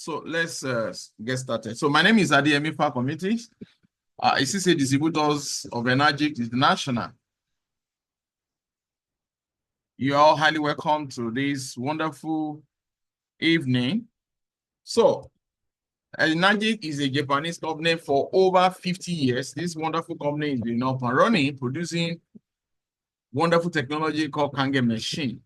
So let's get started. So my name is Adeyemi Committees. ICC Distributors of Energy International. You're all highly welcome to this wonderful evening. So Energy is a Japanese company for over 50 years. This wonderful company has been up and running, producing wonderful technology called Kangen machine.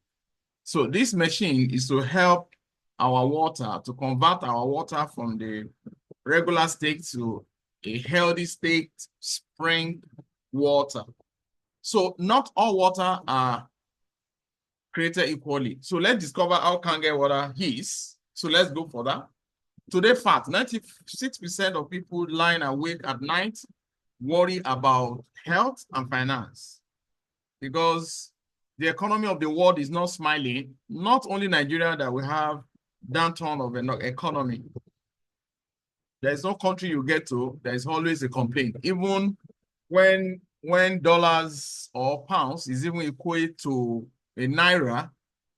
So this machine is to help our water, to convert our water from the regular state to a healthy state, spring water. So not all water are created equally. So let's discover how Kangen water is. So let's go for that. Today fact, 96% of people lying awake at night worry about health and finance because the economy of the world is not smiling. Not only Nigeria that we have downturn of an economy. There's no country you get to, there's always a complaint. Even when dollars or pounds is even equate to a naira,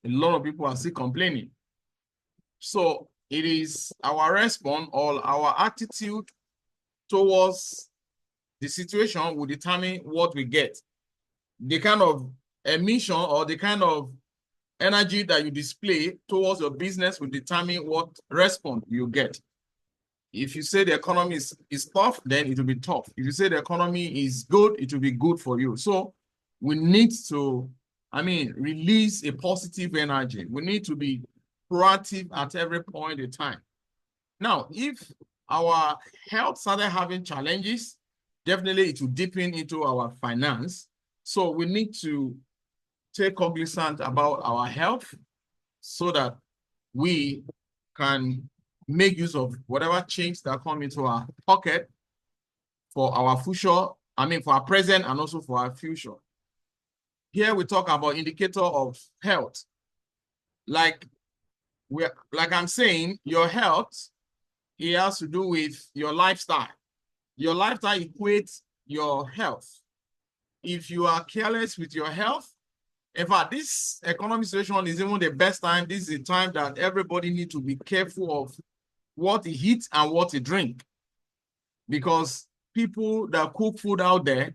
a lot of people are still complaining. So it is our response or our attitude towards the situation will determine what we get. The kind of emission or the kind of energy that you display towards your business will determine what response you get. If you say the economy is tough, then it will be tough. If you say the economy is good, it will be good for you. So we need to, release a positive energy. We need to be proactive at every point in time. Now, if our health started having challenges, definitely it will deepen into our finance. So we need to take cognizance about our health so that we can make use of whatever change that come into our pocket for our future, for our present and also for our future. Here we talk about indicator of health. Like I'm saying, your health, it has to do with your lifestyle. Your lifestyle equates your health. If you are careless with your health, in fact, this economic situation is even the best time. This is the time that everybody needs to be careful of what they eat and what they drink. Because people that cook food out there,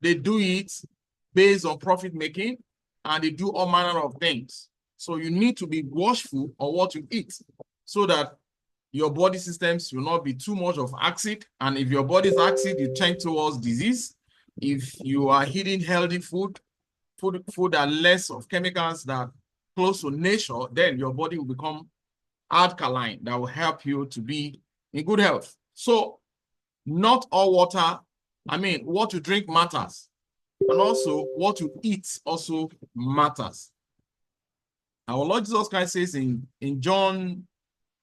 they do it based on profit making and they do all manner of things. So you need to be watchful of what you eat so that your body systems will not be too much of acid. And if your body is acid, you tend towards disease. If you are eating healthy food that less of chemicals that close to nature, then your body will become alkaline that will help you to be in good health. So not all water, what you drink matters. And also what you eat also matters. Our Lord Jesus Christ says in John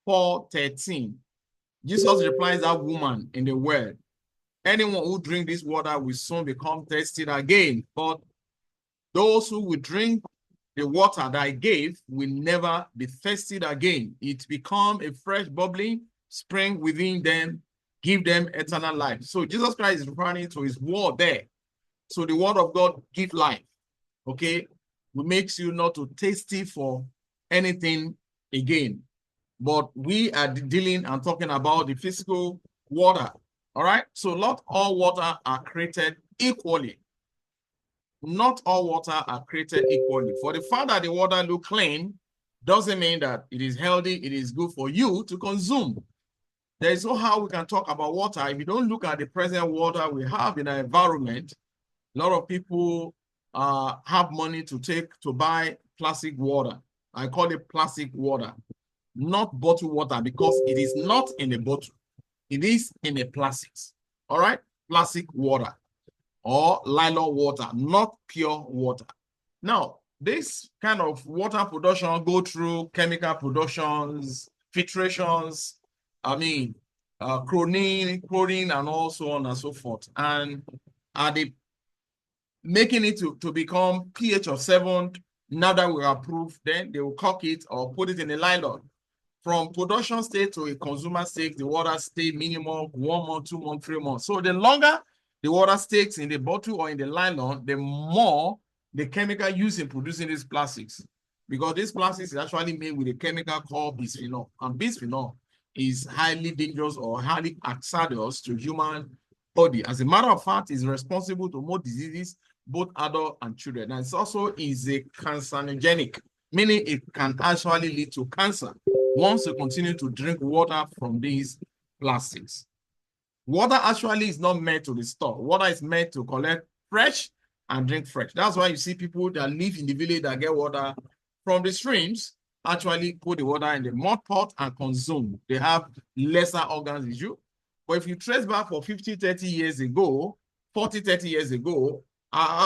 4:13, Jesus replies that woman in the well, anyone who drinks this water will soon become thirsty again. But those who will drink the water that I gave will never be thirsty again. It become a fresh bubbling spring within them, give them eternal life. So Jesus Christ is referring to his word there. So the word of God gives life. Okay? It makes you not to thirsty for anything again. But we are dealing and talking about the physical water. All right? So not all water are created equally. Not all water are created equally. For the fact that the water look clean doesn't mean that it is healthy, it is good for you to consume. There is no how we can talk about water if you don't look at the present water we have in our environment. A lot of people have money to buy plastic water. I call it plastic water, not bottled water, because it is not in a bottle. It is in a plastics. All right? Plastic water or nylon water, not pure water. Now, this kind of water production go through chemical productions, filtrations, chlorine, and all so on and so forth. And are they making it to become pH of 7? Now that we approve, then they will cock it or put it in a nylon. From production state to a consumer state, the water stay minimum 1 month, 2 months, 3 months. So the longer the water stays in the bottle or in the nylon, the more the chemical used in producing these plastics. Because this plastics is actually made with a chemical called bisphenol. And bisphenol is highly dangerous or highly hazardous to human body. As a matter of fact, it's responsible to more diseases, both adult and children. And it also is a carcinogenic, meaning it can actually lead to cancer once you continue to drink water from these plastics. Water actually is not meant to be stored. Water is meant to collect fresh and drink fresh. That's why you see people that live in the village that get water from the streams actually put the water in the mud pot and consume. They have lesser organs issue. But if you trace back for 50, 30 years ago, 40, 30 years ago,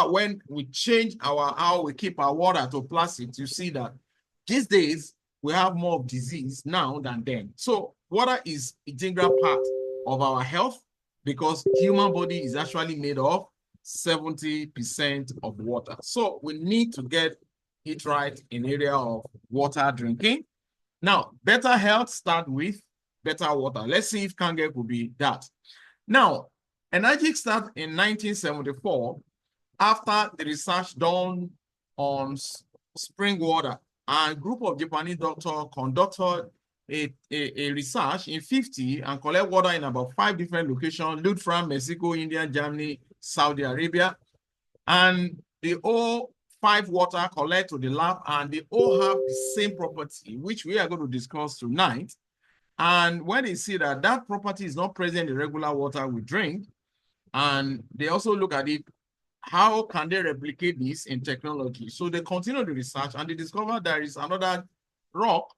when we change how we keep our water to plastic, you see that these days we have more of disease now than then. So water is a integral part of our health because human body is actually made of 70% of water. So we need to get it right in area of water drinking. Now, better health start with better water. Let's see if Kangen could be that. Now, Energic started in 1974 after the research done on spring water. A group of Japanese doctors conducted a research in 50 and collect water in about 5 different locations: Lutfran, Mexico, India, Germany, Saudi Arabia. And they all 5 water collect to the lab, and they all have the same property, which we are going to discuss tonight. And when they see that that property is not present in regular water we drink, and they also look at it, how can they replicate this in technology? So they continue the research, and they discover there is another rock,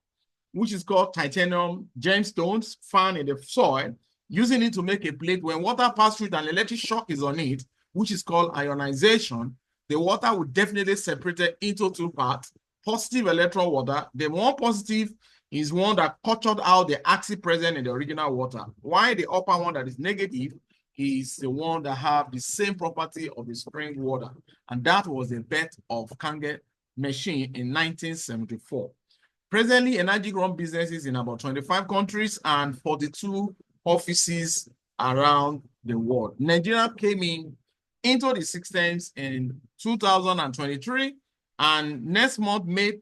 which is called titanium gemstones, found in the soil, using it to make a plate. When water passes through it and electric shock is on it, which is called ionization, the water will definitely separate it into 2 parts: positive electron water. The one positive is one that captured out the acid present in the original water, while the upper one that is negative is the one that have the same property of the spring water. And that was the birth of Kangen machine in 1974. Presently, Energy run businesses in about 25 countries and 42 offices around the world. Nigeria came into the systems in 2023, and next month, May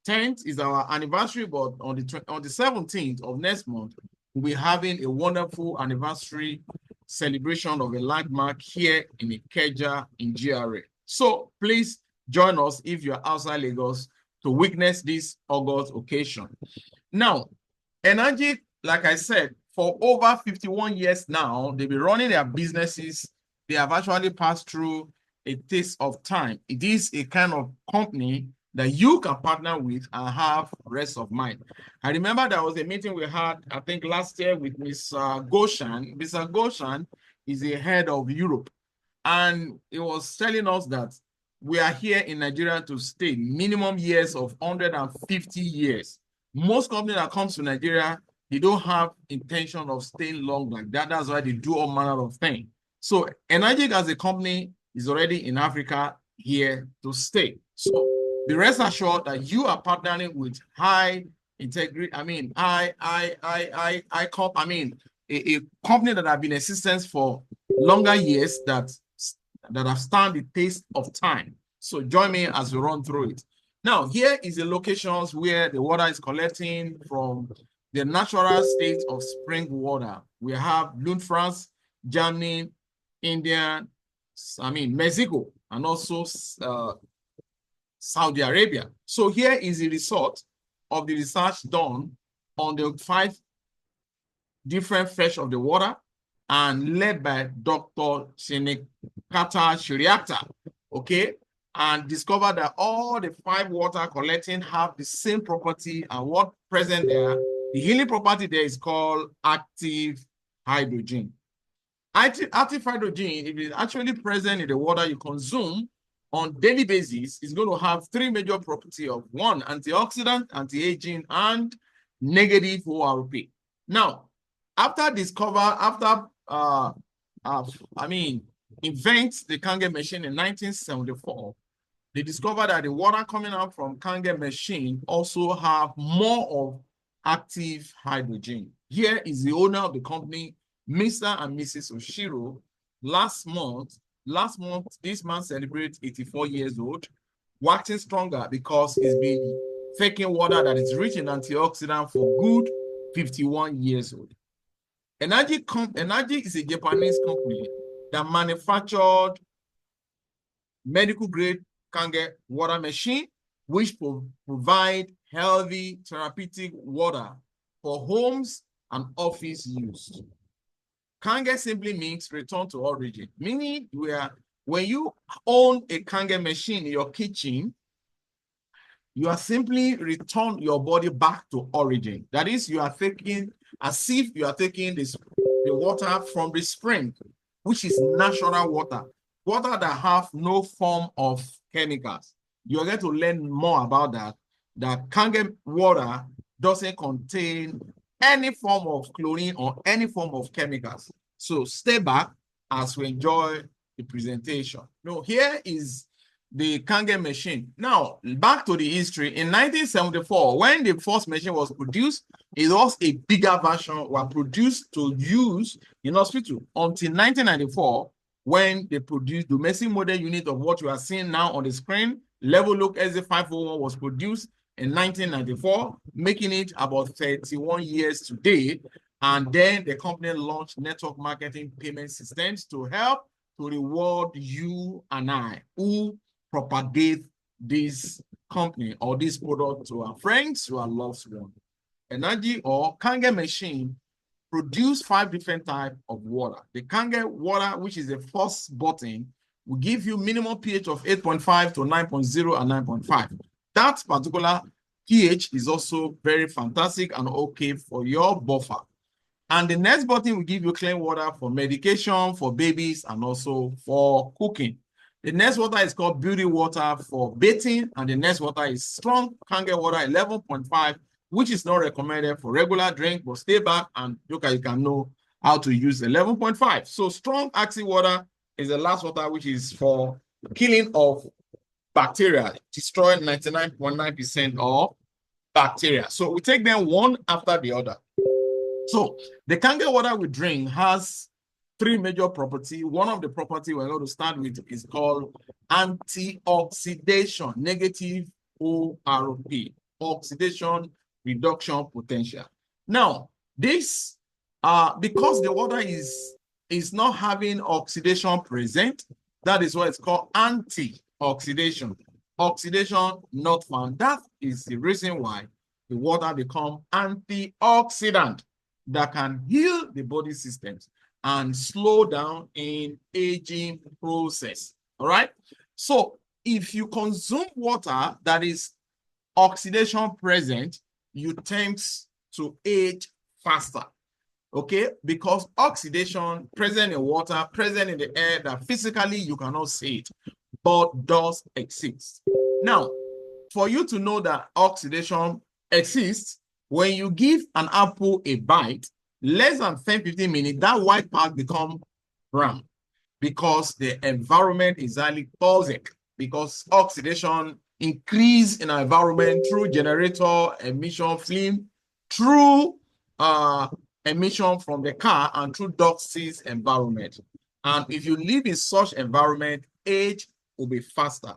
10th, is our anniversary, but on the 17th of next month, we'll be having a wonderful anniversary celebration of a landmark here in Ikeja in GRA. So please join us if you're outside Lagos to witness this August occasion. Now, Energy, like I said, for over 51 years now, they've been running their businesses. They have actually passed through a taste of time. It is a kind of company that you can partner with and have rest of mind. I remember there was a meeting we had, I think last year, with Ms. Goshan. Mr. Goshan is the head of Europe, and he was telling us that we are here in Nigeria to stay minimum years of 150 years. Most companies that come to Nigeria, they don't have intention of staying long like that. That's why they do all manner of things. So Energic as a company is already in Africa here to stay. So be rest assured that you are partnering with high integrity. A company that have been in existence for longer years that have stand the test of time. So join me as we run through it. Now, here is the locations where the water is collecting from the natural state of spring water. We have Lund, France, Germany, India, Mexico, and also Saudi Arabia. So here is the result of the research done on the 5 different fresh of the water and led by Dr. Shinikata Shiriata, okay, and discovered that all the 5 water collecting have the same property, and what present there, the healing property there is called active hydrogen. Active hydrogen, if it's actually present in the water you consume on daily basis, is going to have 3 major properties of 1, antioxidant, anti-aging, and negative ORP. Now, after invent the Kangen machine in 1974, they discovered that the water coming out from Kangen machine also have more of active hydrogen. Here is the owner of the company, Mr. and Mrs. Oshiro. This man celebrates 84 years old, waxing stronger because he's been taking water that is rich in antioxidant for good 51 years old. Energy is a Japanese company that manufactured medical grade Kangen water machine, which provide healthy therapeutic water for homes and office use. Kangen simply means return to origin, meaning when you own a Kangen machine in your kitchen, you are simply return your body back to origin. That is, you are taking as if you are taking the water from the spring, which is natural water that have no form of chemicals. You're going to learn more about that. That Kangen water doesn't contain any form of chlorine or any form of chemicals. So stay back as we enjoy the presentation. Now, here is the Kangen machine. Now, back to the history. In 1974, when the first machine was produced, it was a bigger version was produced to use in hospital until 1994, when they produced domestic model unit of what you are seeing now on the screen. Level Look SZ501 was produced in 1994, making it about 31 years today. And then the company launched network marketing payment systems to help to reward you and I who propagate this company or this product to our friends, to our loved ones. Energy or Kangen machine produce 5 different types of water. The Kangen water, which is the first button, will give you minimum pH of 8.5 to 9.0 and 9.5. That particular pH is also very fantastic and okay for your buffer. And the next button will give you clean water for medication, for babies, and also for cooking. The next water is called beauty water for bathing, and the next water is strong Kangen water 11.5, which is not recommended for regular drink, but stay back and you can know how to use 11.5. So strong Axi water is the last water, which is for killing of bacteria, destroy 99.9% of bacteria. So we take them one after the other. So the Kangen water we drink has 3 major properties. One of the properties we're going to start with is called antioxidation, negative ORP, oxidation reduction potential. Now, this, because the water is not having oxidation present, that is why it's called antioxidation. Oxidation not found. That is the reason why the water becomes antioxidant that can heal the body systems and slow down in aging process. All right. So if you consume water that is oxidation present, you tend to age faster. Okay, because oxidation present in water, present in the air, that physically you cannot see it, but does exist. Now, for you to know that oxidation exists, when you give an apple a bite, less than 10-15 minutes, that white part becomes brown because the environment is highly toxic, because oxidation increase in our environment through generator emission film, through emission from the car, and through toxic environment. And if you live in such environment, age will be faster.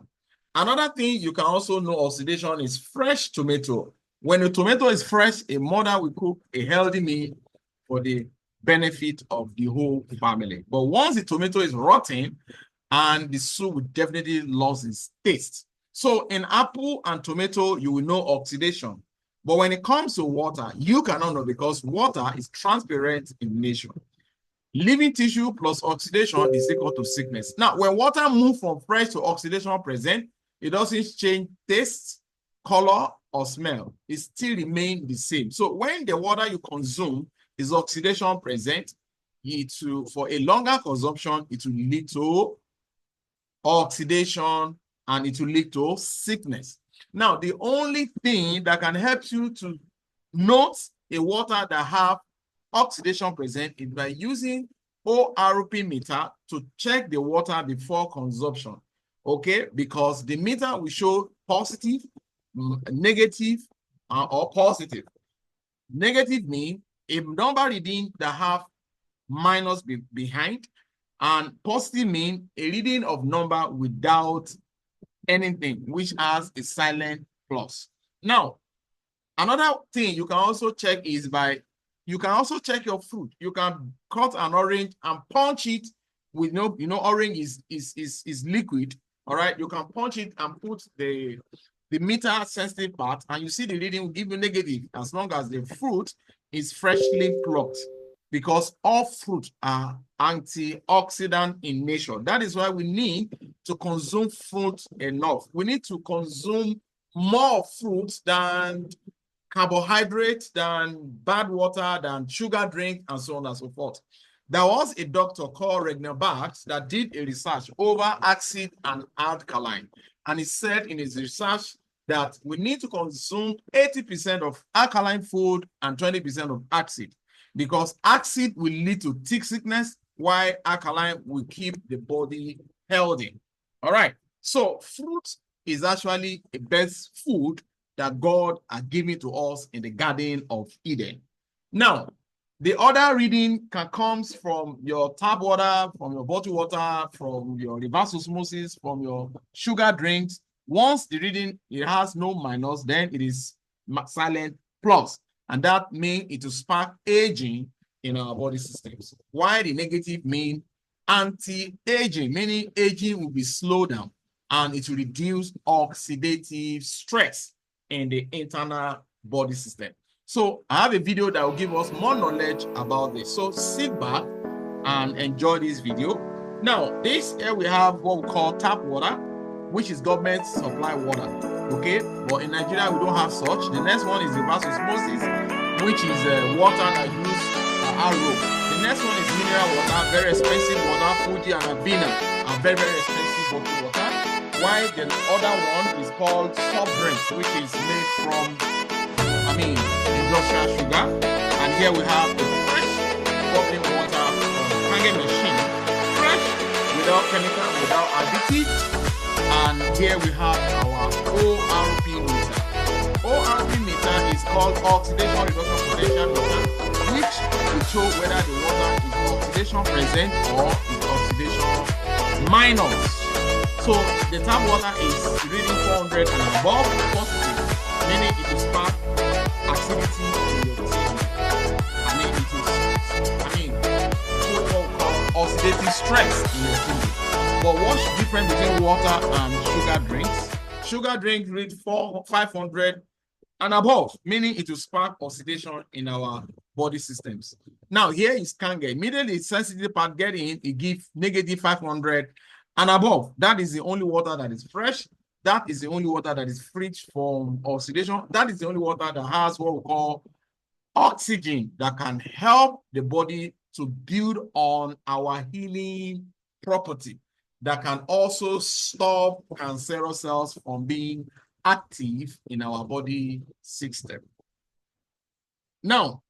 Another thing you can also know oxidation is fresh tomato. When a tomato is fresh, a mother will cook a healthy meal for the benefit of the whole family. But once the tomato is rotten, and the soup will definitely lose its taste. So in apple and tomato, you will know oxidation. But when it comes to water, you cannot know, because water is transparent in nature. Living tissue plus oxidation is equal to sickness. Now, when water moves from fresh to oxidation present, it doesn't change taste, color, or smell. It still remains the same. So when the water you consume is oxidation present, for a longer consumption, it will lead to oxidation and it will lead to sickness. Now, the only thing that can help you to note a water that have oxidation present is by using ORP meter to check the water before consumption. Okay, because the meter will show positive, negative, or positive. Negative means a number reading that have minus behind, and positive means a reading of number without anything, which has a silent plus. Now, another thing you can also check is by You can also check your fruit. You can cut an orange and punch it with orange is liquid. All right, you can punch it and put the meter sensitive part, and you see the reading will give you negative as long as the fruit is freshly plucked, because all fruit are antioxidant in nature. That is why we need to consume fruit enough. We need to consume more fruits than carbohydrates, than bad water, than sugar drink, and so on and so forth. There was a doctor called Regner Barks that did a research over acid and alkaline. And he said in his research that we need to consume 80% of alkaline food and 20% of acid, because acid will lead to thick sickness, while alkaline will keep the body healthy. All right. So fruit is actually the best food that God has given to us in the Garden of Eden. Now, the other reading comes from your tap water, from your bottled water, from your reverse osmosis, from your sugar drinks. Once the reading, it has no minus, then it is silent plus. And that means it will spark aging in our body systems. Why the negative mean anti-aging, meaning aging will be slowed down and it will reduce oxidative stress in the internal body system. So I have a video that will give us more knowledge about this. So sit back and enjoy this video. Now, this here we have what we call tap water, which is government supply water. Okay, but in Nigeria we don't have such. The next one is reverse osmosis, which is water that use RO. The next one is mineral water, very expensive water. Fuji and Avina are very, very expensive bottled water. While the other one is called soft drinks, which is made from, industrial sugar. And here we have the fresh bubbling water from the Kangen machine, fresh, without chemical, without additives. And here we have our ORP meter. ORP meter is called oxidation reduction potential meter, which will show whether the water is oxidation present or is oxidation minus. So the tap water is reading 400 and above positive, meaning it will spark acidity in your kidney. What we call oxidative stress in your kidney. But what's the difference between water and sugar drinks? Sugar drinks read 500 and above, meaning it will spark oxidation in our body systems. Now here is Kangen. Immediately sensitive part get in, it gives negative 500 and above. That is the only water that is fresh. That is the only water that is free from oxidation. That is the only water that has what we call oxygen that can help the body to build on our healing property, that can also stop cancerous cells from being active in our body system. Now,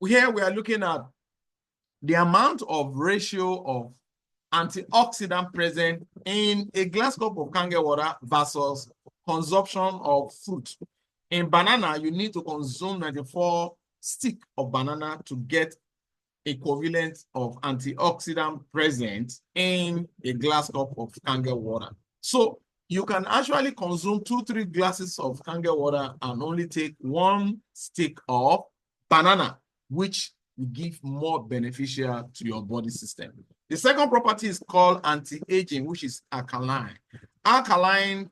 here we are looking at the amount of ratio of antioxidant present in a glass cup of Kangen water versus consumption of fruit. In banana, you need to consume 94 sticks of banana to get equivalent of antioxidant present in a glass cup of Kangen water. So you can actually consume 2-3 glasses of Kangen water and only take 1 stick of banana, which will give more beneficial to your body system. The second property is called anti-aging, which is alkaline. Alkaline,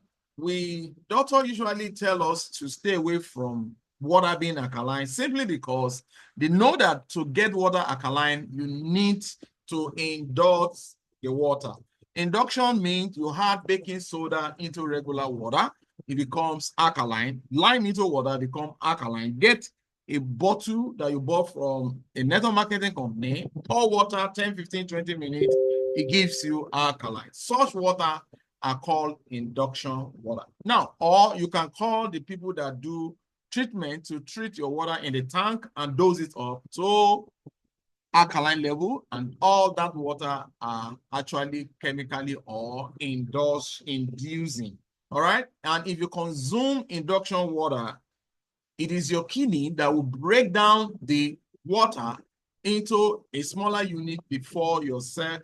doctors usually tell us to stay away from water being alkaline simply because they know that to get water alkaline, you need to induct the water. Induction means you add baking soda into regular water, it becomes alkaline. Lime into water becomes alkaline. Get a bottle that you bought from a network marketing company, pour water 10, 15, 20 minutes, it gives you alkaline. Such water are called induction water. Now, or you can call the people that do treatment to treat your water in the tank and dose it up to alkaline level, and all that water are actually chemically or inducing. All right. And if you consume induction water, it is your kidney that will break down the water into a smaller unit before your cell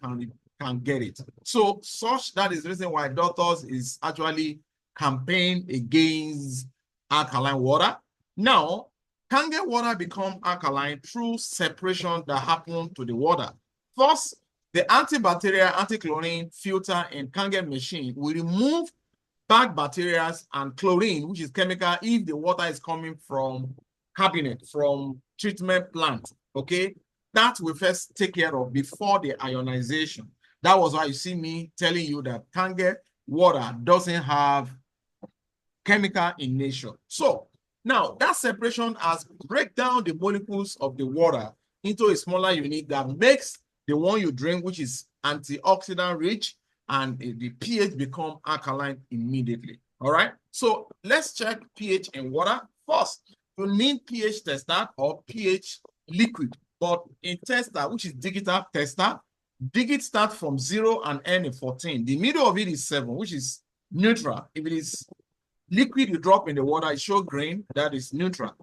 can get it. So that is the reason why doctors is actually campaign against alkaline water. Now, Kangen water become alkaline through separation that happen to the water. First, the antibacterial anti-chlorine filter in Kangen machine will remove bad bacteria and chlorine, which is chemical, if the water is coming from cabinet, from treatment plant, okay? That we first take care of before the ionization. That was why you see me telling you that Kangen water doesn't have chemical in nature. So now that separation has break down the molecules of the water into a smaller unit that makes the one you drink, which is antioxidant rich, and the pH become alkaline immediately. All right. So let's check pH in water. First, you need pH tester or pH liquid. But in tester, which is digital tester, digit start from 0 and end in 14. The middle of it is 7, which is neutral. If it is liquid you drop in the water, it shows green, that is neutral.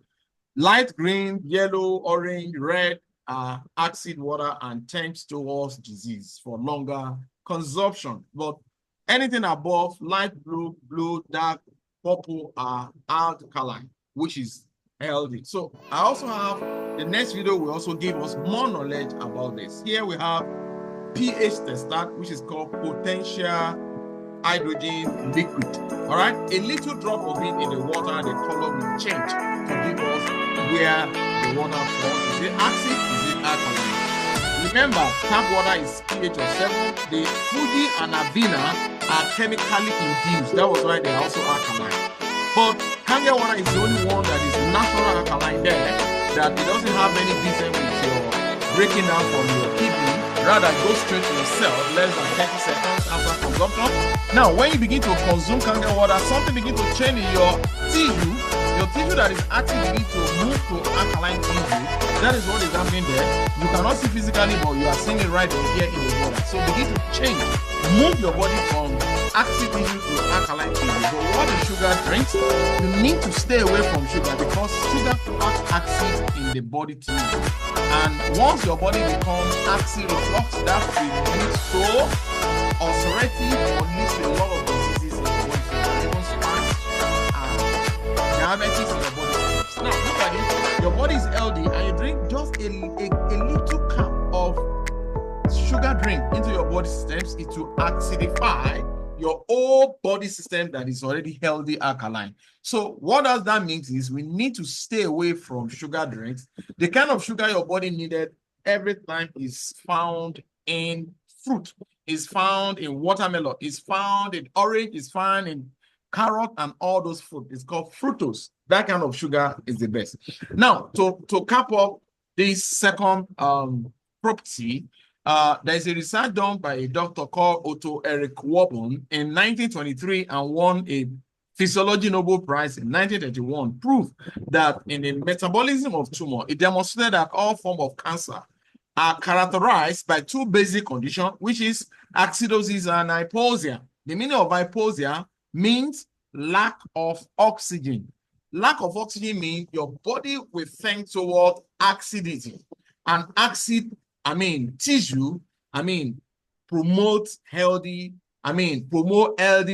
Light green, yellow, orange, red are acid water and tends towards disease for longer consumption. But anything above light blue, blue, dark, purple are alkaline, which is healthy. So I also have the next video will also give us more knowledge about this. Here we have pH tester, which is called potential hydrogen liquid. All right, a little drop of it in the water, the color will change to give us where the water falls. Is it acid? Is it alkaline? Remember, tap water is pH of 7. The Fuji and Avena are chemically induced. That was why they are also alkaline. But Kangen water is the only one that is natural alkaline there, that it doesn't have any business with your breaking down from your kidney. Rather, go straight to your cell less than 30 seconds after consumption. Now, when you begin to consume Kangen water, something begin to change in your tissue. Your tissue that is active begin to move to alkaline tissue. That is what is happening there. You cannot see physically, but you are seeing it right here in the water. So begin to change. Move your body from active tissue to alkaline tissue. But what the sugar drinks, you need to stay away from sugar because sugar packs acid in the body tissue. And once your body becomes acid reflux, that will lead to ulcerative or leads to a lot of diseases in the body, even spines and diabetes in your body. Now, look at it. Your body is healthy and you drink just a little cup of sugar drink into your body systems, it will acidify your whole body system that is already healthy alkaline. So what does that mean is we need to stay away from sugar drinks. The kind of sugar your body needed every time is found in fruit, is found in watermelon, is found in orange, is found in carrot and all those fruit. It's called fructose. That kind of sugar is the best. Now, to cap up this second property, there's a research done by a doctor called Otto Eric Warburg in 1923 and won a Physiology Nobel Prize in 1931, proved that in the metabolism of tumor, it demonstrated that all forms of cancer are characterized by two basic conditions, which is acidosis and hypoxia. The meaning of hypoxia means lack of oxygen. Lack of oxygen means your body will tend toward acidity. And tissue, promote healthy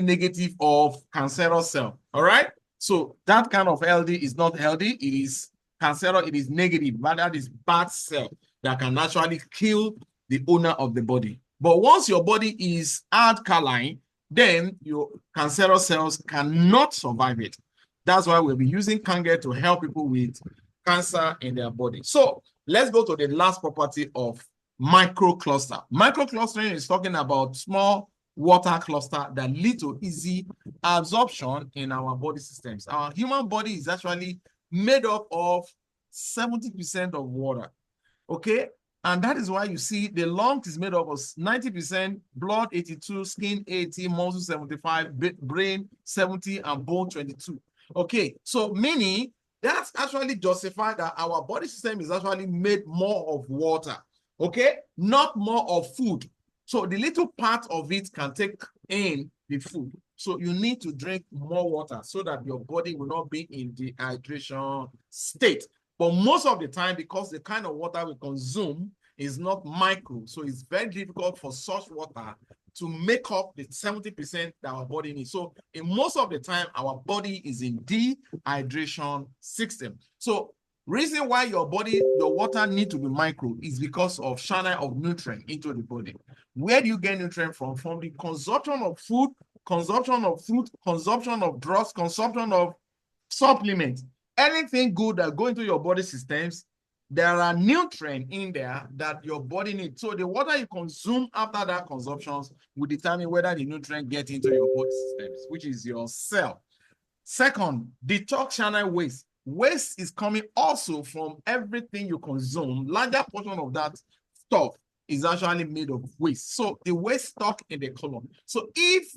negative of cancerous cell. All right. So that kind of healthy is not healthy. It is cancerous. It is negative, but that is bad cell that can naturally kill the owner of the body. But once your body is alkaline, then your cancerous cells cannot survive it. That's why we'll be using Kangen to help people with cancer in their body. So let's go to the last property of microcluster. Microclustering is talking about small water cluster that lead to easy absorption in our body systems. Our human body is actually made up of 70% of water. Okay? And that is why you see the lungs is made up of 90%, blood 82, skin 80, muscle 75, brain 70, and bone 22. Okay, so meaning that's actually justified that our body system is actually made more of water, okay, not more of food. So the little part of it can take in the food. So you need to drink more water so that your body will not be in dehydration state. But most of the time, because the kind of water we consume is not micro, so it's very difficult for such water to make up the 70% that our body needs. So in most of the time, our body is in dehydration system. So Reason why your water need to be micro is because of channel of nutrient into the body. Where do you get nutrient from? From the consumption of food, consumption of fruit, consumption of drugs, consumption of supplements. Anything good that go into your body systems, there are nutrients in there that your body needs. So the water you consume after that consumption will determine whether the nutrient get into your body systems, which is your cell. Second, detox channel waste. Waste is coming also from everything you consume. Larger portion of that stuff is actually made of waste. So the waste stock in the colon. So if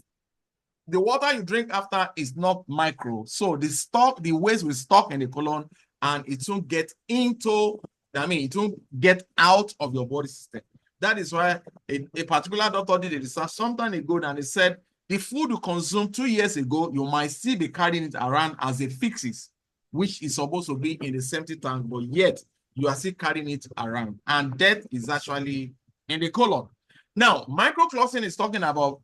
the water you drink after is not micro, so the waste will stock in the colon and it won't get into, it won't get out of your body system. That is why a particular doctor did a research some time ago and they said the food you consumed 2 years ago, you might still be carrying it around as a fixes, which is supposed to be in the empty tank, but yet you are still carrying it around. And that is actually in the colon. Now, microclothing is talking about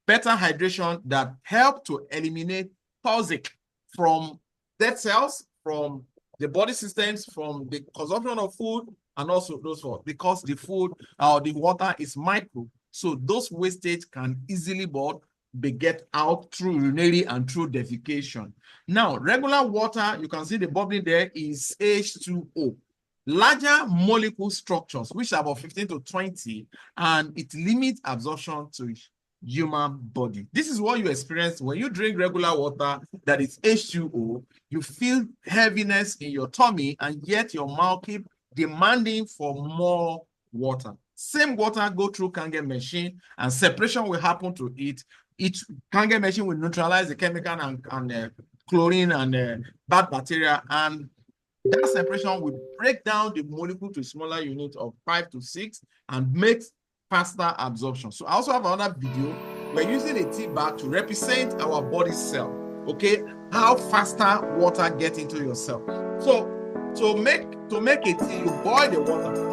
better hydration that help to eliminate toxic from dead cells, from the body systems, from the consumption of food, and also those for because the food or the water is micro. So those wastage can easily be get out through urinary and through defecation. Now, regular water, you can see the bubbling there is H2O. Larger molecule structures, which are about 15 to 20, and it limits absorption to human body. This is what you experience when you drink regular water that is H2O. You feel heaviness in your tummy, and yet your mouth keep demanding for more water. Same water go through Kangen machine, and separation will happen to it. Each Kangen machine will neutralize the chemical and chlorine and bad bacteria, and that separation will break down the molecule to a smaller unit of 5 to 6 and make faster absorption. So I also have another video. We're using a tea bag to represent our body cell. Okay, how faster water gets into your cell. So to make a tea, you boil the water.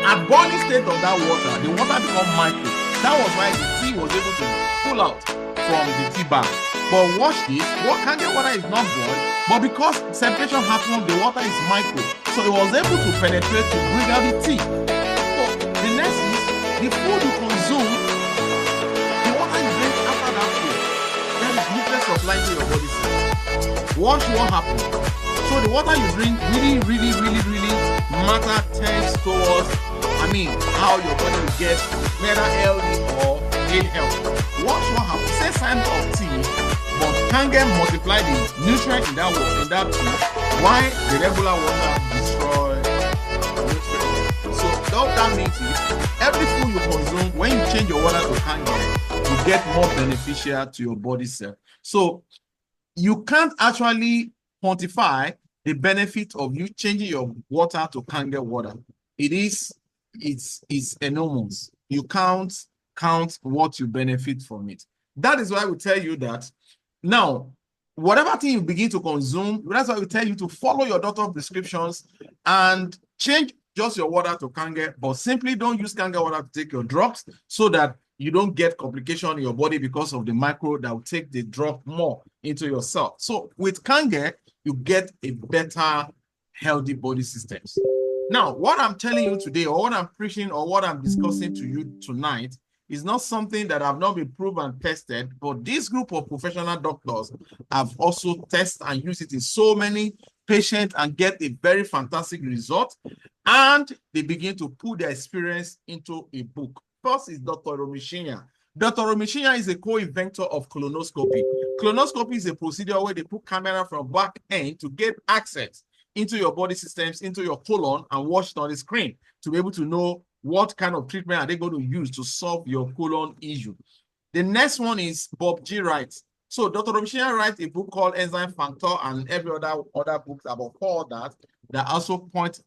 At boiling state of that water, the water becomes micro. That was why the tea was able to pull out from the tea bag. But watch this, Kangen water is not boiled, but because separation happened, the water is micro. So it was able to penetrate to bring out the tea. So the next is the food you consume, the water you drink after that food, that is nutrient supply to your body cells. Watch what happens. So the water you drink really matter tends towards, how your body will get whether healthy or ill health. Watch what happens. Say sign of tea, but Kangen multiply the nutrient in that tea, why the regular water destroy nutrients. So all that means is every food you consume, when you change your water to Kangen, you get more beneficial to your body cell. So you can't actually quantify the benefit of you changing your water to Kangen water. It's enormous. You can't count what you benefit from it. That is why we tell you that now, whatever thing you begin to consume, that's why we tell you to follow your doctor's prescriptions and change just your water to Kangen, but simply don't use Kangen water to take your drugs so that you don't get complication in your body because of the micro that will take the drug more into your cell. So with Kangen, you get a better, healthy body systems. Now, what I'm telling you today, or what I'm preaching, or what I'm discussing to you tonight is not something that have not been proven and tested, but this group of professional doctors have also tested and used it in so many patients and get a very fantastic result. And they begin to put their experience into a book. First is Dr. Romishinya. Dr. Romishinya is a co-inventor of colonoscopy. Colonoscopy is a procedure where they put camera from back end to get access into your body systems, into your colon, and watch it on the screen to be able to know what kind of treatment are they going to use to solve your colon issue. The next one is Bob G. Wright. So Dr. Romishinya writes a book called Enzyme Factor and every other books about all that also point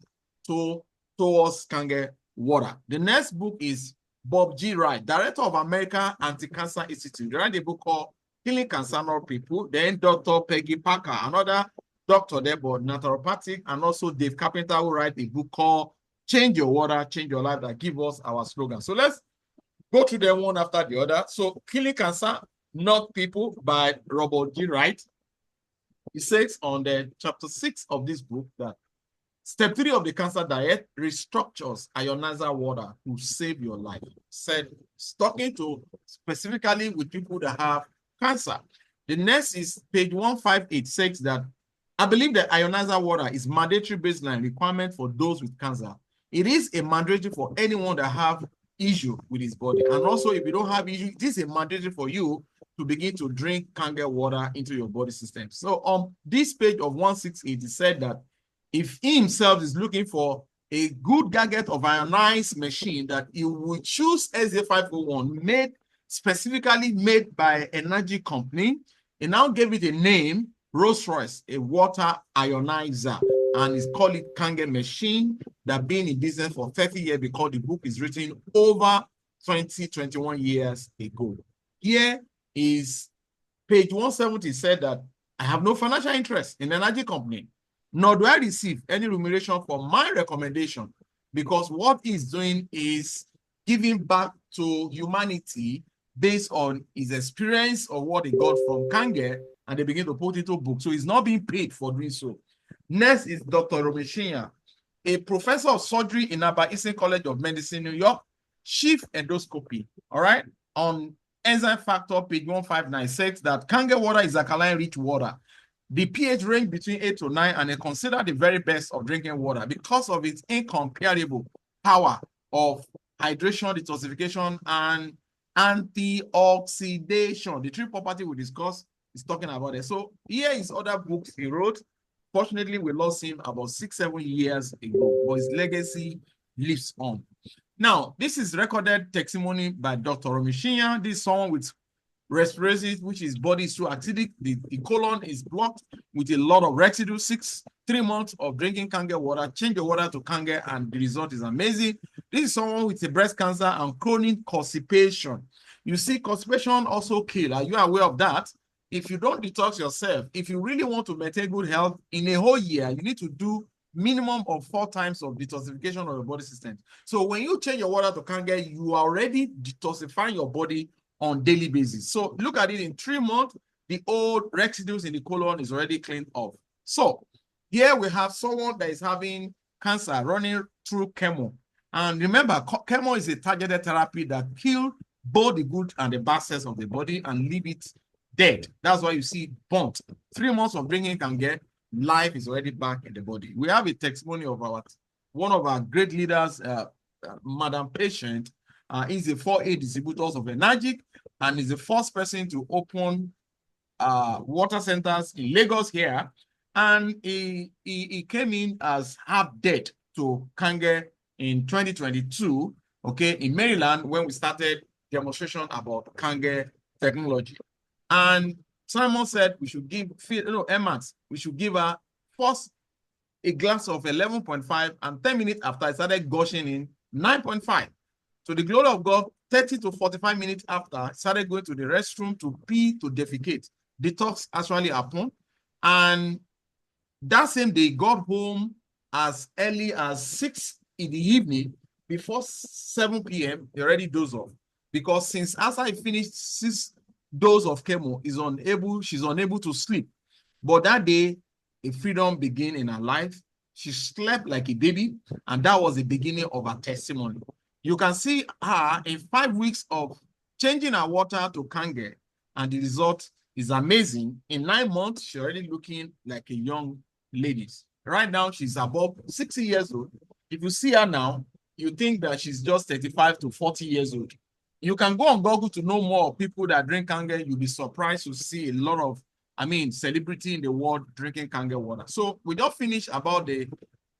towards Kangen water. The next book is Bob G. Wright, director of American Anti-Cancer Institute. They write a book called Killing Cancer People. Then Dr. Peggy Parker, another doctor there, but naturopathic, and also Dave Carpenter, who write a book called Change Your Water, Change Your Life, that give us our slogan. So let's go through them one after the other. So Killing Cancer, Not People by Robert G. Wright. It says on the chapter 6 of this book that step 3 of the cancer diet restructures ionizer water to save your life. Said, talking to specifically with people that have cancer. The next is page 158, says that I believe that ionizer water is mandatory baseline requirement for those with cancer. It is a mandatory for anyone that have issue with his body. And also, if you don't have issue, this is a mandatory for you to begin to drink Kangen water into your body system. So on this page of 168, it said that if he himself is looking for a good gadget of ionized machine, that he will choose SA501, specifically made by energy company. He now gave it a name, Rolls-Royce, a water ionizer, and it's called it Kangen machine, that been in business for 30 years because the book is written over 21 years ago. Here is page 170, said that I have no financial interest in energy company, nor do I receive any remuneration for my recommendation, because what he's doing is giving back to humanity based on his experience or what he got from Kangen, and they begin to put it into book. So he's not being paid for doing so. Next is Dr. Romeshinya, a professor of surgery in Abba Eastern College of Medicine, New York, chief endoscopy, all right? On enzyme factor, page 1596, that Kangen water is alkaline-rich water. The pH range between 8 to 9, and they consider the very best of drinking water because of its incomparable power of hydration, detoxification, and antioxidation. The three property we discussed is talking about it. So here is other books he wrote. Fortunately, we lost him about 6-7 years ago, but his legacy lives on. Now, this is recorded testimony by Dr. Romeshinya. This is someone with respiratory, which is body is too acidic. The colon is blocked with a lot of residue. 3 months of drinking Kangen water, change the water to Kangen, and the result is amazing. This is someone with a breast cancer and chronic constipation. You see, constipation also kills. Are you aware of that? If you don't detox yourself, if you really want to maintain good health in a whole year, you need to do minimum of 4 times of detoxification of your body system. So when you change your water to Kangen, you are already detoxifying your body on daily basis. So look at it, in 3 months, the old residues in the colon is already cleaned off. So here we have someone that is having cancer running through chemo. And remember, chemo is a targeted therapy that kills both the good and the bad cells of the body and leave it dead. That's why you see burnt. 3 months of drinking Kangen, life is already back in the body. We have a testimony of one of our great leaders, Madam Patient, is the 4A distributors of Energic, and is the first person to open water centers in Lagos here. And he came in as half dead to Kangen in 2022, okay, in Maryland, when we started demonstration about Kangen technology. And Simon said we should give, Emma's, we should give her first a glass of 11.5, and 10 minutes after I started gushing in 9.5. So the glory of God, 30 to 45 minutes after, I started going to the restroom to pee, to defecate. Detox actually happened. And that same day, got home as early as 6 in the evening. Before 7 p.m., he already dozed off. Because since after I finished 6 dose of chemo, she's unable to sleep. But that day, a freedom began in her life. She slept like a baby, and that was the beginning of her testimony. You can see her in 5 weeks of changing her water to Kangen, and the result is amazing. In 9 months, she's already looking like a young lady. Right now, she's above 60 years old. If you see her now, you think that she's just 35 to 40 years old. You can go on Google to know more people that drink Kangen. You'll be surprised to see a lot of, celebrity in the world drinking Kangen water. So we just finished about the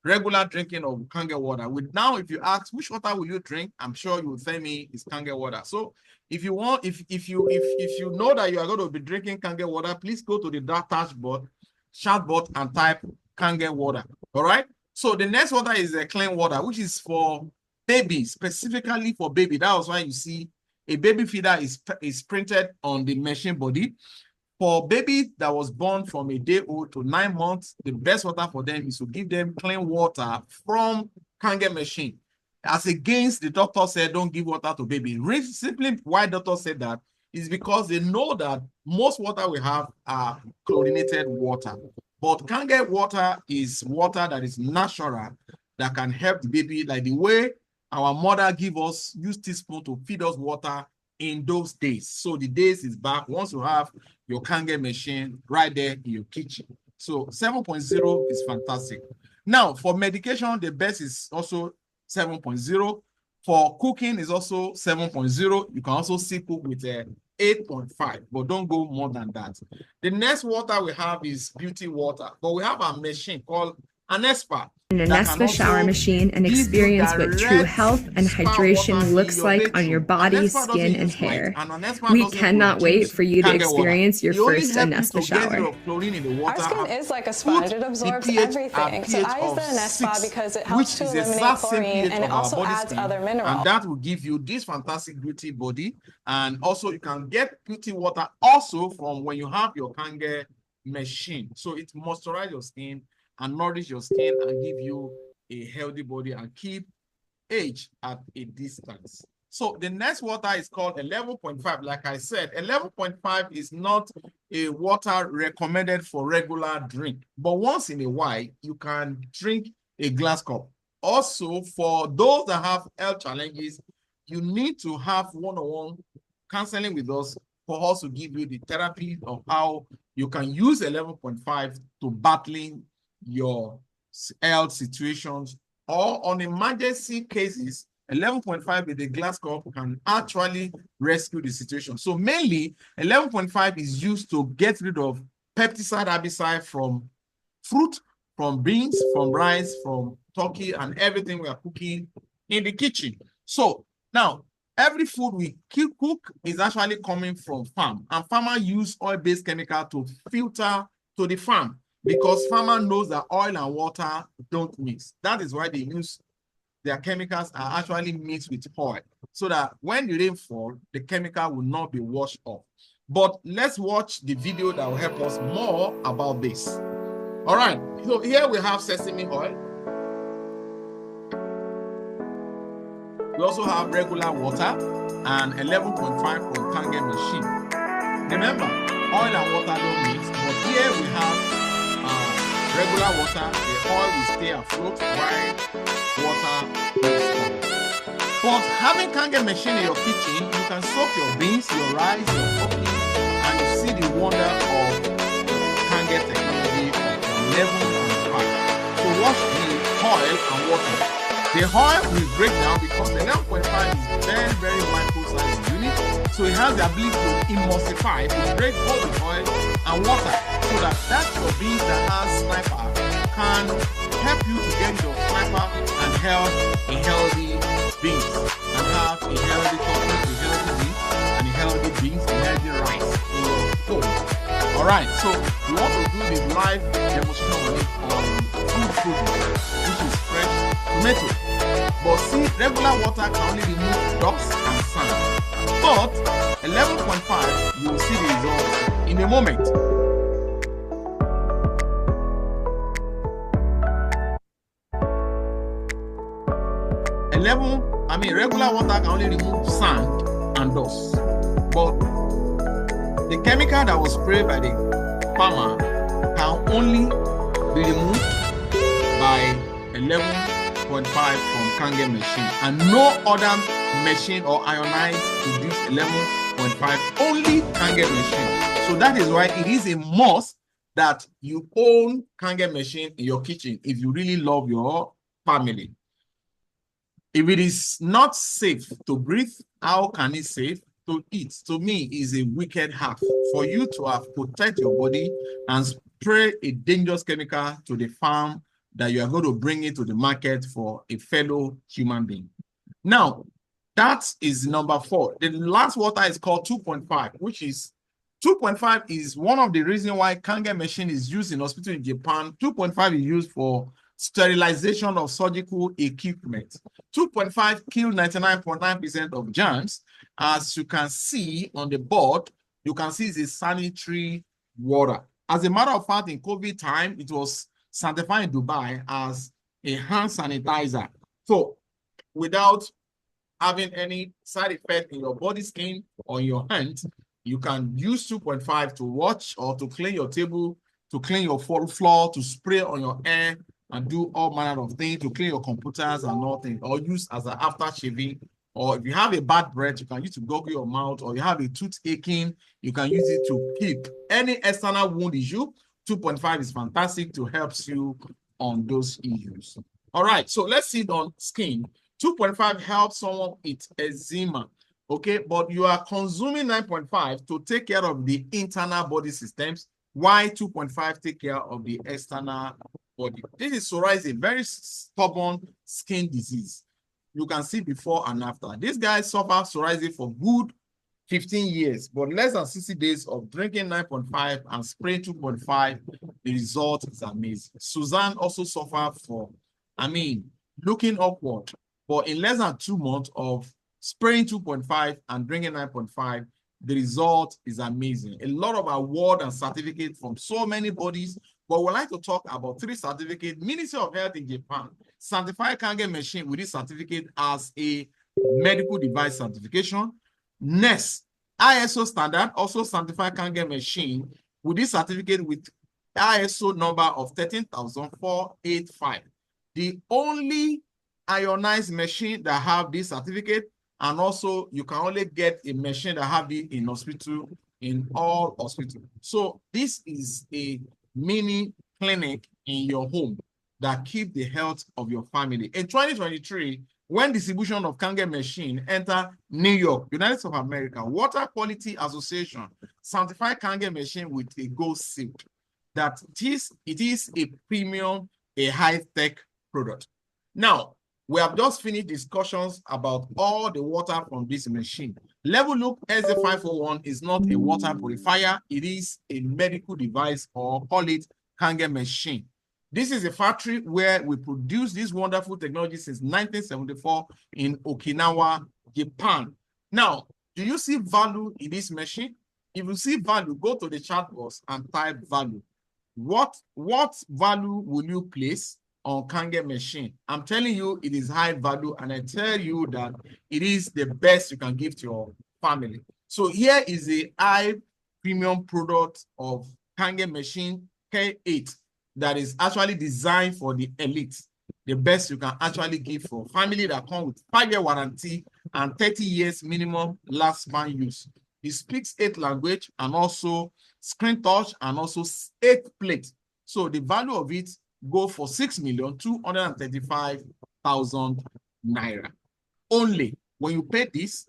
regular drinking of Kangen water. Now, if you ask which water will you drink, I'm sure you will tell me it's Kangen water. So if you want, if you know that you are going to be drinking Kangen water, please go to the chatbot and type Kangen water. All right. So the next water is a clean water, which is for baby, specifically for baby. That was why you see a baby feeder is printed on the machine body. For baby that was born from a day old to 9 months, the best water for them is to give them clean water from Kangen machine. As against, the doctor said, don't give water to baby. Simply why doctor said that is because they know that most water we have are chlorinated water. But Kangen water is water that is natural, that can help the baby, like the way our mother use teaspoon to feed us water in those days. So the days is back once you have your Kangen machine right there in your kitchen. So 7.0 is fantastic. Now, for medication, the best is also 7.0. For cooking is also 7.0. You can also see cook with a 8.5, but don't go more than that. The next water we have is beauty water, but we have a machine called an Espa. An Espa shower machine and experience what true health and hydration looks like on your body, skin, and hair. We cannot wait for you to experience your first Espa shower. Our skin is like a sponge. It absorbs everything. So I use the Espa because it helps to eliminate chlorine and it also adds other minerals. And that will give you this fantastic beauty body. And also you can get beauty water also from when you have your Kangen machine. So it moisturizes your skin and nourish your skin and give you a healthy body and keep age at a distance. So the next water is called 11.5. Like I said, 11.5 is not a water recommended for regular drink, but once in a while, you can drink a glass cup. Also, for those that have health challenges, you need to have one-on-one counseling with us for us to give you the therapy of how you can use 11.5 to battling your health situations, or on emergency cases, 11.5 with a glass cup can actually rescue the situation. So mainly 11.5 is used to get rid of pesticide, herbicide from fruit, from beans, from rice, from turkey, and everything we are cooking in the kitchen. So now every food we cook is actually coming from farm, and farmers use oil-based chemical to filter to the farm, because farmer knows that oil and water don't mix. That is why they use their chemicals are actually mixed with oil, so that when the rain falls, the chemical will not be washed off. But let's watch the video that will help us more about this. All right, so here we have sesame oil. We also have regular water and 11.5 from Kangen machine. Remember, oil and water don't mix, but here we have regular water, the oil will stay afloat while water will stop. But having Kangen machine in your kitchen, you can soak your beans, your rice, your turkey, and you see the wonder of Kangen technology of 11.5. So watch the oil and water. The oil will break down because the 11.5 is very, very micro-sized unit. So it has the ability to emulsify, to break both the oil and water, so that your beans that has sniper can help you to get your sniper and have a healthy beans, and have a healthy turkey, a healthy meat, and a healthy beans, a healthy rice in your home. All right, so we want to do the live demonstration on food produce, which is fresh tomato. But see, regular water can only remove dust and sand. But 11.5, you will see the results in a moment. Regular water can only remove sand and dust. But the chemical that was sprayed by the farmer can only be removed by 11.5 from Kangen machine, and no other machine or ionized produce 11.5, only Kangen machine. So that is why it is a must that you own Kangen machine in your kitchen if you really love your family. If it is not safe to breathe, how can it safe to eat? To me, is a wicked hack for you to have protect your body and spray a dangerous chemical to the farm that you are going to bring it to the market for a fellow human being. Now, that is number 4. The last water is called 2.5, which is 2.5 is one of the reasons why Kangen machine is used in hospital in Japan. 2.5 is used for sterilization of surgical equipment. 2.5 kills 99.9% of germs. As you can see on the board, you can see it's a sanitary water. As a matter of fact, in COVID time, it was certified in Dubai as a hand sanitizer. So without having any side effect in your body, skin, or your hands, You can use 2.5 to wash or to clean your table, to clean your floor, to spray on your hair, and do all manner of things, to clean your computers and all things, or use as an after shaving. Or if you have a bad breath, you can use to gargle your mouth, or you have a tooth aching, you can use it to keep any external wound issue. 2.5 is fantastic to help you on those issues. All right, so let's see it on skin. 2.5 helps someone with eczema, okay? But you are consuming 9.5 to take care of the internal body systems, while 2.5 take care of the external body. This is psoriasis, a very stubborn skin disease. You can see before and after. This guy suffered psoriasis for good 15 years, but less than 60 days of drinking 9.5 and spraying 2.5, the result is amazing. Suzanne also suffered for, looking upward, but in less than 2 months of spraying 2.5 and drinking 9.5, the result is amazing. A lot of award and certificate from so many bodies, but we'd like to talk about 3 certificates. Ministry of Health in Japan certified Kangen machine with this certificate as a medical device certification. Next, ISO standard also certified Kangen machine with this certificate with ISO number of 13485. The only ionized machine that have this certificate, and also you can only get a machine that have it in hospital, in all hospitals. So this is a mini clinic in your home that keep the health of your family. In 2023, when distribution of Kangen machine enter New York, United States of America, Water Quality Association certified Kangen machine with a gold seal that it is a premium, a high-tech product. Now, we have just finished discussions about all the water from this machine. Level Look SZ501 is not a water purifier. It is a medical device, or call it Kangen machine. This is a factory where we produce this wonderful technology since 1974 in Okinawa, Japan. Now, do you see value in this machine? If you see value, go to the chat box and type value. What value will you place on Kangen machine? I'm telling you, it is high value, and I tell you that it is the best you can give to your family. So here is a high premium product of Kangen machine K8 that is actually designed for the elite. The best you can actually give for family that come with 5-year warranty and 30 years minimum lifespan use. It speaks 8 languages and also screen touch and also 8 plates. So the value of it go for 6,235,000 naira. Only when you pay this,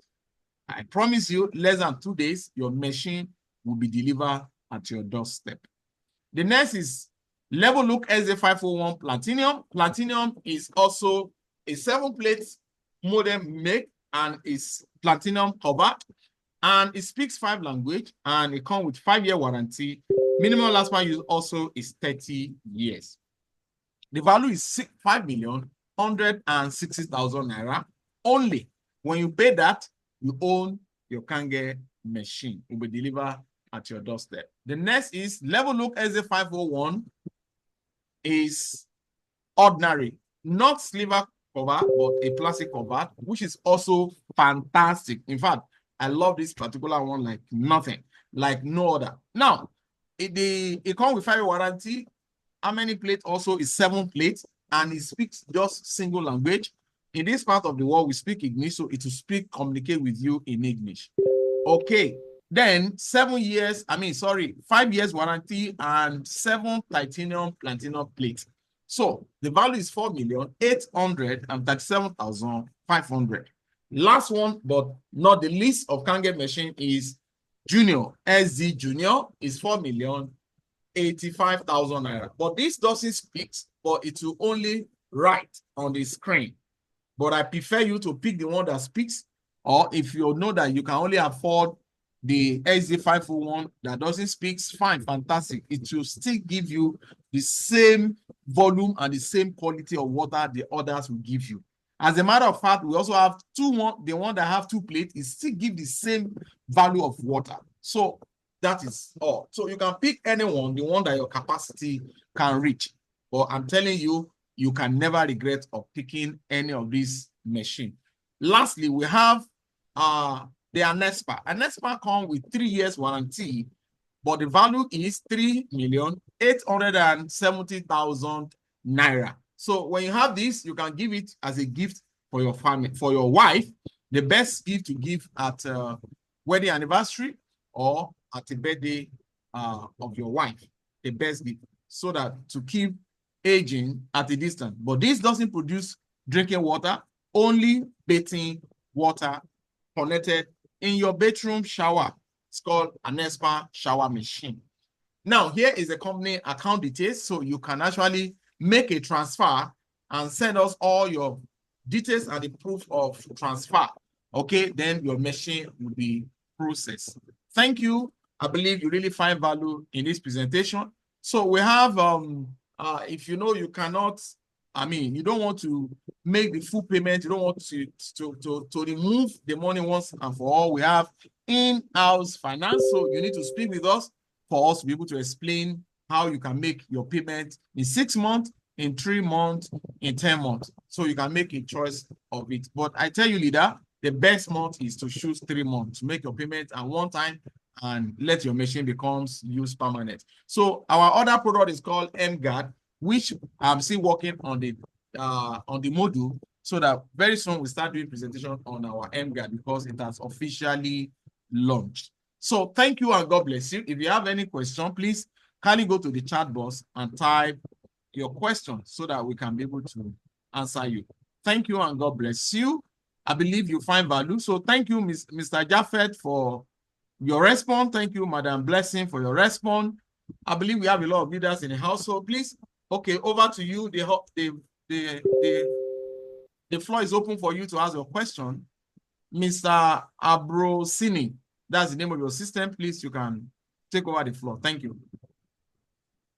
I promise you, less than 2 days, your machine will be delivered at your doorstep. The next is Level Look SZ501 Platinum. Platinum is also a 7-plate modem make and is platinum covered, and it speaks 5 languages, and it comes with 5-year warranty. Minimum lifespan use also is 30 years. The value is 5,160,000 naira. Only when you pay that, you own your Kangen machine. It will be delivered at your doorstep. The next is Level Look SZ501 is ordinary, not silver cover, but a plastic cover, which is also fantastic. In fact, I love this particular one like nothing, like no other. Now, it comes with 5-year warranty. How many plates? Also is 7 plates, and it speaks just single language. In this part of the world, we speak English, so it will communicate with you in English. Okay, then 5 years warranty and 7 platinum plates. So the value is 4,837,500. Last one, but not the least of Kangen machine, is Junior. SZ Junior is 4,085,000 naira. But this doesn't speak, but it will only write on the screen. But I prefer you to pick the one that speaks, or if you know that you can only afford the SZ501 that doesn't speak, fine, fantastic. It will still give you the same volume and the same quality of water the others will give you. As a matter of fact, we also have the one that have 2 plates, it still give the same value of water. So that is all. So you can pick anyone, the one that your capacity can reach. But I'm telling you, you can never regret of picking any of these machines. Lastly, we have the Anespa. Anespa comes with 3 years warranty, but the value is 3,870,000 naira. So when you have this, you can give it as a gift for your family, for your wife. The best gift to give at wedding anniversary or at the birthday of your wife. The best gift, so that to keep aging at a distance. But this doesn't produce drinking water, only bathing water connected in your bedroom shower. It's called an Anespa shower machine. Now, here is the company account details, so you can actually make a transfer and send us all your details and the proof of transfer. Okay, then your machine will be processed. Thank you. I believe you really find value in this presentation. So we have, if you know you cannot, you don't want to make the full payment, you don't want to remove the money once and for all, we have in-house finance. So you need to speak with us for us to be able to explain how you can make your payment in 6 months, in 3 months, in 10 months. So you can make a choice of it. But I tell you, leader, the best month is to choose 3 months to make your payment at one time and let your machine becomes used permanent. So our other product is called MGuard, which I'm still working on the module, so that very soon we start doing presentation on our MGuard because it has officially launched. So thank you and God bless you. If you have any question, please kindly go to the chat box and type your question so that we can be able to answer you. Thank you and God bless you. I believe you find value. So thank you, Mr. Jaffet, for your response. Thank you, Madam Blessing, for your response. I believe we have a lot of leaders in the house. So please, okay, over to you. The floor is open for you to ask your question. Mr. Abrosini, that's the name of your system. Please, you can take over the floor. Thank you.